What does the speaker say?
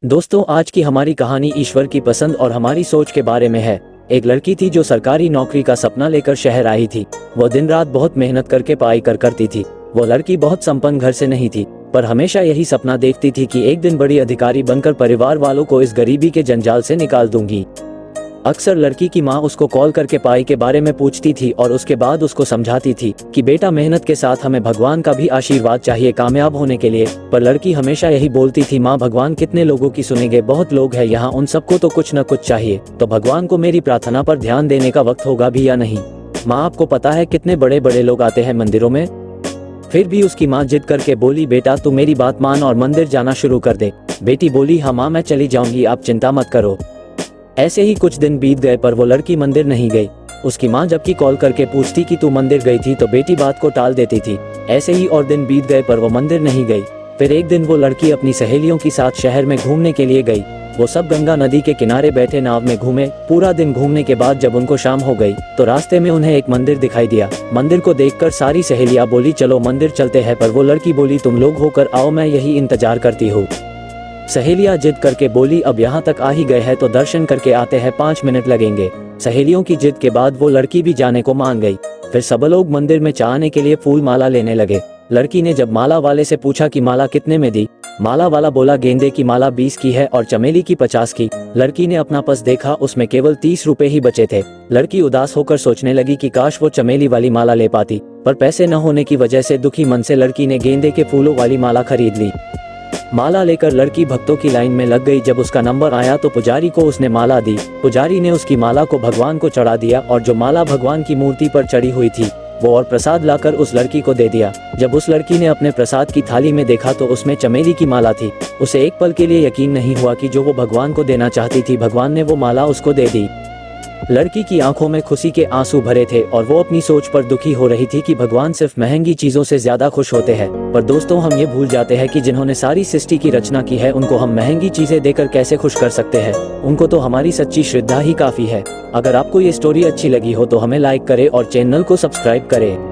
दोस्तों, आज की हमारी कहानी ईश्वर की पसंद और हमारी सोच के बारे में है। एक लड़की थी जो सरकारी नौकरी का सपना लेकर शहर आई थी। वो दिन रात बहुत मेहनत करके पढ़ाई करती थी। वो लड़की बहुत संपन्न घर से नहीं थी, पर हमेशा यही सपना देखती थी कि एक दिन बड़ी अधिकारी बनकर परिवार वालों को इस गरीबी के जंजाल से निकाल दूंगी। अक्सर लड़की की माँ उसको कॉल करके पढ़ाई के बारे में पूछती थी और उसके बाद उसको समझाती थी कि बेटा, मेहनत के साथ हमें भगवान का भी आशीर्वाद चाहिए कामयाब होने के लिए। पर लड़की हमेशा यही बोलती थी, माँ भगवान कितने लोगों की सुनेंगे, बहुत लोग हैं यहाँ, उन सबको तो कुछ न कुछ चाहिए। तो भगवान को मेरी प्रार्थना पर ध्यान देने का वक्त होगा भी या नहीं। माँ, आपको पता है कितने बड़े बड़े लोग आते हैं मंदिरों में। फिर भी उसकी माँ जिद करके बोली, बेटा तू मेरी बात मान और मंदिर जाना शुरू कर दे। बेटी बोली, हाँ माँ, मैं चली जाऊंगी, आप चिंता मत करो। ऐसे ही कुछ दिन बीत गए पर वो लड़की मंदिर नहीं गई। उसकी माँ जबकि कॉल करके पूछती कि तू मंदिर गई थी तो बेटी बात को टाल देती थी। ऐसे ही और दिन बीत गए पर वो मंदिर नहीं गई। फिर एक दिन वो लड़की अपनी सहेलियों के साथ शहर में घूमने के लिए गई। वो सब गंगा नदी के किनारे बैठे नाव में घूमे। पूरा दिन घूमने के बाद जब उनको शाम हो गई तो रास्ते में उन्हें एक मंदिर दिखाई दिया। मंदिर को देखकर सारी सहेलियां बोली, चलो मंदिर चलते हैं। पर वो लड़की बोली, तुम लोग होकर आओ, मैं यही इंतजार करती हूँ। सहेलियां जिद करके बोली, अब यहाँ तक आ ही गए हैं तो दर्शन करके आते हैं, 5 मिनट लगेंगे। सहेलियों की जिद के बाद वो लड़की भी जाने को मान गई। फिर सब लोग मंदिर में चाहने के लिए फूल माला लेने लगे। लड़की ने जब माला वाले से पूछा कि माला कितने में दी, माला वाला बोला, गेंदे की माला 20 की है और चमेली की 50 की। लड़की ने अपना पर्स देखा, उसमें केवल 30 रुपए ही बचे थे। लड़की उदास होकर सोचने लगी कि काश वो चमेली वाली माला ले पाती, पर पैसे न होने की वजह से दुखी मन से लड़की ने गेंदे के फूलों वाली माला खरीद ली। माला लेकर लड़की भक्तों की लाइन में लग गई। जब उसका नंबर आया तो पुजारी को उसने माला दी। पुजारी ने उसकी माला को भगवान को चढ़ा दिया और जो माला भगवान की मूर्ति पर चढ़ी हुई थी वो और प्रसाद लाकर उस लड़की को दे दिया। जब उस लड़की ने अपने प्रसाद की थाली में देखा तो उसमें चमेली की माला थी। उसे एक पल के लिए यकीन नहीं हुआ कि जो वो भगवान को देना चाहती थी भगवान ने वो माला उसको दे दी। लड़की की आंखों में खुशी के आंसू भरे थे और वो अपनी सोच पर दुखी हो रही थी कि भगवान सिर्फ महंगी चीजों से ज्यादा खुश होते हैं। पर दोस्तों, हम ये भूल जाते हैं कि जिन्होंने सारी सृष्टि की रचना की है उनको हम महंगी चीजें देकर कैसे खुश कर सकते हैं। उनको तो हमारी सच्ची श्रद्धा ही काफी है। अगर आपको ये स्टोरी अच्छी लगी हो तो हमें लाइक करें और चैनल को सब्सक्राइब करें।